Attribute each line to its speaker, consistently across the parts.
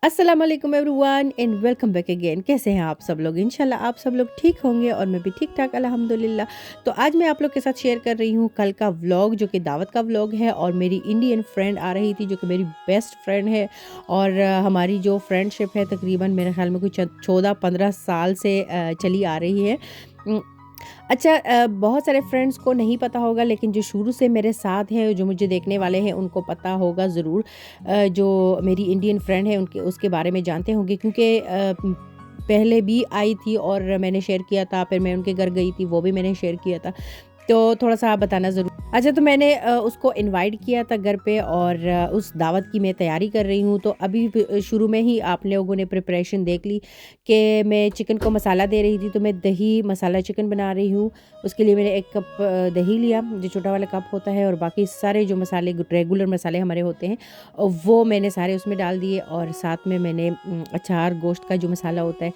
Speaker 1: अस्सलाम वालेकुम everyone and welcome back again. कैसे हैं आप सब लोग? इंशाल्लाह आप सब लोग ठीक होंगे और मैं भी ठीक ठाक अल्हम्दुलिल्लाह। तो आज मैं आप लोग के साथ शेयर कर रही हूँ कल का व्लॉग, जो कि दावत का व्लॉग है। और मेरी इंडियन फ्रेंड आ रही थी जो कि मेरी बेस्ट फ्रेंड है। और हमारी जो फ्रेंडशिप है तकरीबन मेरे ख्याल में कुछ 14-15 साल से चली आ रही है। अच्छा, बहुत सारे फ्रेंड्स को नहीं पता होगा, लेकिन जो शुरू से मेरे साथ हैं, जो मुझे देखने वाले हैं, उनको पता होगा ज़रूर। जो मेरी इंडियन फ्रेंड है उनके उसके बारे में जानते होंगे, क्योंकि पहले भी आई थी और मैंने शेयर किया था, फिर मैं उनके घर गई थी, वो भी मैंने शेयर किया था। तो थोड़ा-सा आप बताना ज़रूर। अच्छा, तो मैंने उसको इनवाइट किया था घर पे, और उस दावत की मैं तैयारी कर रही हूँ। तो अभी शुरू में ही आप लोगों ने प्रिपरेशन देख ली कि मैं चिकन को मसाला दे रही थी। तो मैं दही मसाला चिकन बना रही हूँ। उसके लिए मैंने 1 कप दही लिया, जो छोटा वाला कप होता है, और बाकी सारे जो मसाले रेगुलर मसाले हमारे होते हैं, वो मैंने सारे उसमें डाल दिए। और साथ में मैंने अचार गोश्त का जो मसाला होता है,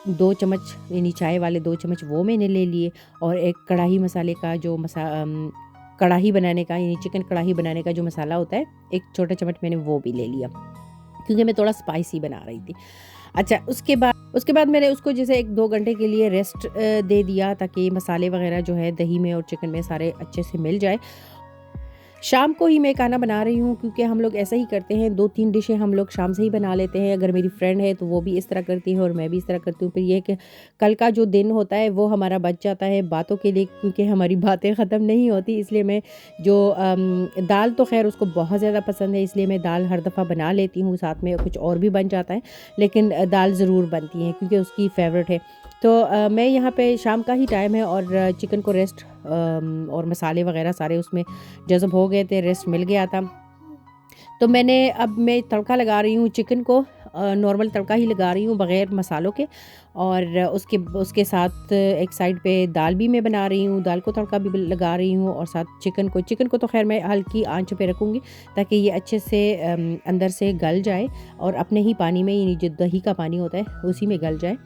Speaker 1: 2 चम्मच यानी चाय वाले 2 चम्मच वो मैंने ले लिए। और एक कढ़ाई मसाले का जो कढ़ाई बनाने का यानी चिकन कढ़ाई बनाने का जो मसाला होता है, 1 छोटा चम्मच मैंने वो भी ले लिया, क्योंकि मैं थोड़ा स्पाइसी बना रही थी। अच्छा, उसके बाद मैंने उसको जैसे 1-2 घंटे के लिए रेस्ट दे दिया, ताकि मसाले वगैरह जो है दही में और चिकन में सारे अच्छे से मिल जाए। शाम को ही मैं खाना बना रही हूँ, क्योंकि हम लोग ऐसा ही करते हैं, 2-3 डिशें हम लोग शाम से ही बना लेते हैं। अगर मेरी फ्रेंड है तो वो भी इस तरह करती है और मैं भी इस तरह करती हूँ। फिर ये है कि कल का जो दिन होता है वो हमारा बच जाता है बातों के लिए, क्योंकि हमारी बातें ख़त्म नहीं होती। इसलिए मैं जो दाल तो ख़ैर उसको बहुत ज़्यादा पसंद है, इसलिए मैं दाल हर दफ़ा बना लेती हूँ, साथ में कुछ और भी बन जाता है, लेकिन दाल ज़रूर बनती है क्योंकि उसकी फ़ेवरेट है। तो मैं यहाँ पे शाम का ही टाइम है, और चिकन को रेस्ट और मसाले वगैरह सारे उसमें जज़ब हो गए थे, रेस्ट मिल गया था। तो अब मैं तड़का लगा रही हूँ चिकन को, नॉर्मल तड़का ही लगा रही हूँ बग़ैर मसालों के। और उसके साथ एक साइड पे दाल भी मैं बना रही हूँ, दाल को तड़का भी लगा रही हूँ, और साथ चिकन को तो ख़ैर मैं हल्की आँच पे रखूँगी, ताकि ये अच्छे से अंदर से गल जाए, और अपने ही पानी में, यानी जो दही का पानी होता है उसी में गल जाए।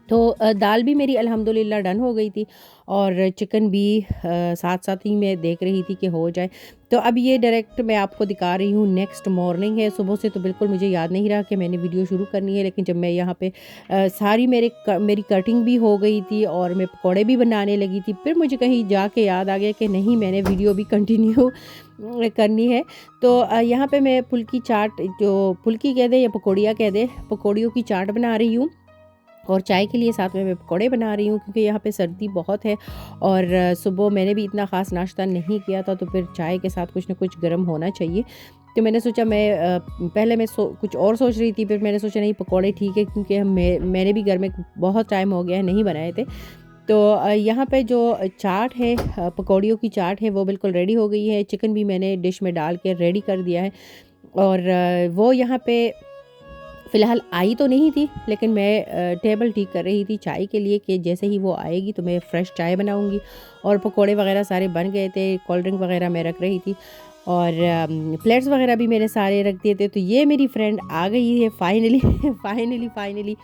Speaker 1: तो दाल भी मेरी अल्हम्दुलिल्लाह डन हो गई थी, और चिकन भी साथ-साथ ही मैं देख रही थी कि हो जाए। तो अब ये डायरेक्ट मैं आपको दिखा रही हूँ, नेक्स्ट मॉर्निंग है। सुबह से तो बिल्कुल मुझे याद नहीं रहा कि मैंने वीडियो शुरू करनी है, लेकिन जब मैं यहाँ पे सारी मेरी कटिंग भी हो गई थी और मैं पकौड़े भी बनाने लगी थी, फिर मुझे कहीं जाके याद आ गया कि नहीं, मैंने वीडियो भी कंटिन्यू करनी है। तो यहाँ पे मैं फुल्की चाट, जो फुल्की कह दें या पकौड़ियाँ कह दें, पकौड़ियों की चाट बना रही हूँ। और चाय के लिए साथ में मैं पकौड़े बना रही हूँ, क्योंकि यहाँ पे सर्दी बहुत है, और सुबह मैंने भी इतना ख़ास नाश्ता नहीं किया था, तो फिर चाय के साथ कुछ ना कुछ गर्म होना चाहिए। तो मैंने सोचा, पहले मैं कुछ और सोच रही थी, फिर मैंने सोचा नहीं, पकौड़े ठीक है, क्योंकि मैंने भी घर में बहुत टाइम हो गया है नहीं बनाए थे। तो यहाँ पे जो चाट है, पकौड़ियों की चाट है, वो बिल्कुल रेडी हो गई है। चिकन भी मैंने डिश में डाल के रेडी कर दिया है। और वो यहाँ पे फ़िलहाल आई तो नहीं थी, लेकिन मैं टेबल ठीक कर रही थी चाय के लिए, कि जैसे ही वो आएगी तो मैं फ़्रेश चाय बनाऊँगी। और पकोड़े वग़ैरह सारे बन गए थे, कोल्ड ड्रिंक वग़ैरह मैं रख रही थी, और प्लेट्स वग़ैरह भी मैंने सारे रख दिए थे। तो ये मेरी फ्रेंड आ गई है फाइनली फाइनली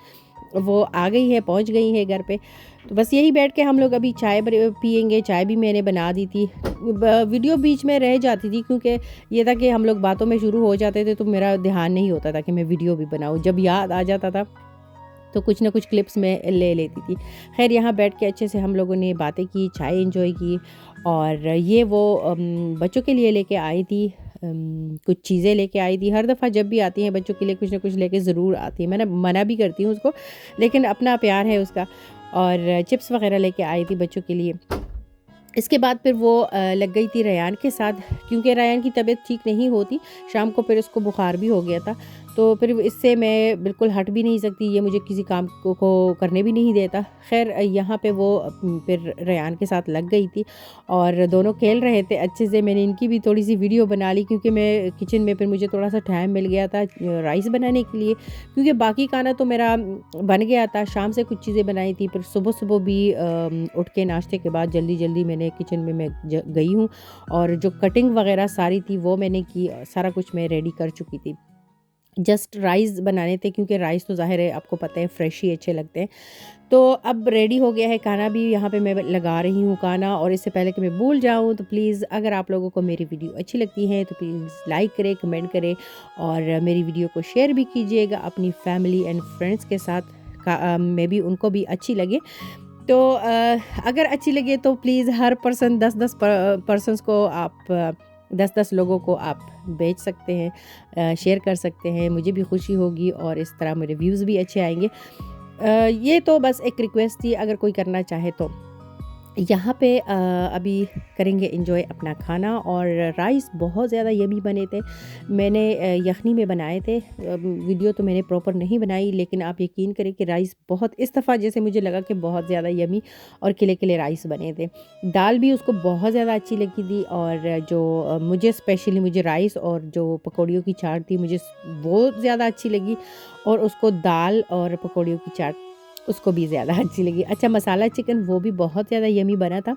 Speaker 1: वो आ गई है, पहुंच गई है घर पे। तो बस यही बैठ के हम लोग अभी चाय पियेंगे। चाय भी मैंने बना दी थी। वीडियो बीच में रह जाती थी, क्योंकि ये था कि हम लोग बातों में शुरू हो जाते थे, तो मेरा ध्यान नहीं होता था कि मैं वीडियो भी बनाऊँ। जब याद आ जाता था तो कुछ ना कुछ क्लिप्स में ले लेती थी। खैर, यहाँ बैठ के अच्छे से हम लोगों ने बातें की, चाय एंजॉय की। और ये वो बच्चों के लिए लेके आई थी, कुछ चीज़ें लेके आई थी। हर दफ़ा जब भी आती हैं बच्चों के लिए कुछ ना कुछ लेके ज़रूर आती है। मैंने मना भी करती हूँ उसको, लेकिन अपना प्यार है उसका। और चिप्स वग़ैरह लेके आई थी बच्चों के लिए। इसके बाद फिर वो लग गई थी रेयान के साथ, क्योंकि रेयान की तबीयत ठीक नहीं होती। शाम को फिर उसको बुखार भी हो गया था, तो फिर इससे मैं बिल्कुल हट भी नहीं सकती, ये मुझे किसी काम को करने भी नहीं देता। खैर, यहाँ पे वो फिर रेयान के साथ लग गई थी, और दोनों खेल रहे थे अच्छे से। मैंने इनकी भी थोड़ी सी वीडियो बना ली, क्योंकि मैं किचन में फिर मुझे थोड़ा सा टाइम मिल गया था राइस बनाने के लिए, क्योंकि बाकी खाना तो मेरा बन गया था। शाम से कुछ चीज़ें बनाई थी, फिर सुबह भी उठ के नाश्ते के बाद जल्दी जल्दी मैंने किचन में मैं गई हूँ, और जो कटिंग वगैरह सारी थी वो मैंने की, सारा कुछ मैं रेडी कर चुकी थी। जस्ट राइस बनाने थे, क्योंकि राइस तो ज़ाहिर है आपको पता है फ्रेश ही अच्छे लगते हैं। तो अब रेडी हो गया है खाना भी, यहाँ पे मैं लगा रही हूँ खाना। और इससे पहले कि मैं भूल जाऊँ, तो प्लीज़ अगर आप लोगों को मेरी वीडियो अच्छी लगती है तो प्लीज़ लाइक करें, कमेंट करें और मेरी वीडियो को शेयर भी कीजिएगा अपनी फैमिली एंड फ्रेंड्स के साथ, मे बी उनको भी अच्छी लगे। तो अगर अच्छी लगे तो प्लीज़ हर पर्सन 10-10 पर्सन्स को आप 10-10 लोगों को आप भेज सकते हैं, शेयर कर सकते हैं, मुझे भी खुशी होगी और इस तरह मेरे व्यूज़ भी अच्छे आएँगे। ये तो बस एक रिक्वेस्ट थी, अगर कोई करना चाहे तो। यहाँ पे अभी करेंगे एंजॉय अपना खाना। और राइस बहुत ज़्यादा यमी बने थे। मैंने यखनी में बनाए थे। वीडियो तो मैंने प्रॉपर नहीं बनाई, लेकिन आप यकीन करें कि राइस बहुत इस दफ़ा जैसे मुझे लगा कि बहुत ज़्यादा यमी और खिले-खिले राइस बने थे। दाल भी उसको बहुत ज़्यादा अच्छी लगी थी। और जो मुझे स्पेशली मुझे राइस और जो पकौड़ियों की चाट थी, मुझे वो ज़्यादा अच्छी लगी। और उसको दाल और पकौड़ियों की चाट उसको भी ज़्यादा अच्छी लगी। अच्छा, मसाला चिकन वो भी बहुत ज़्यादा यम्मी बना था।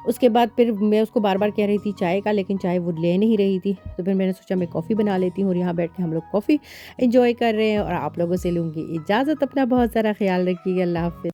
Speaker 1: उसके बाद फिर मैं उसको बार-बार कह रही थी चाय का, लेकिन चाय वो ले नहीं रही थी। तो फिर मैंने सोचा मैं कॉफ़ी बना लेती हूँ और यहाँ बैठ के हम लोग कॉफ़ी एन्जॉय कर रहे हैं। और आप लोगों से लूँगी इजाज़त। अपना बहुत सारा ख़्याल रखिएगा। अल्लाह हाफ़िज़।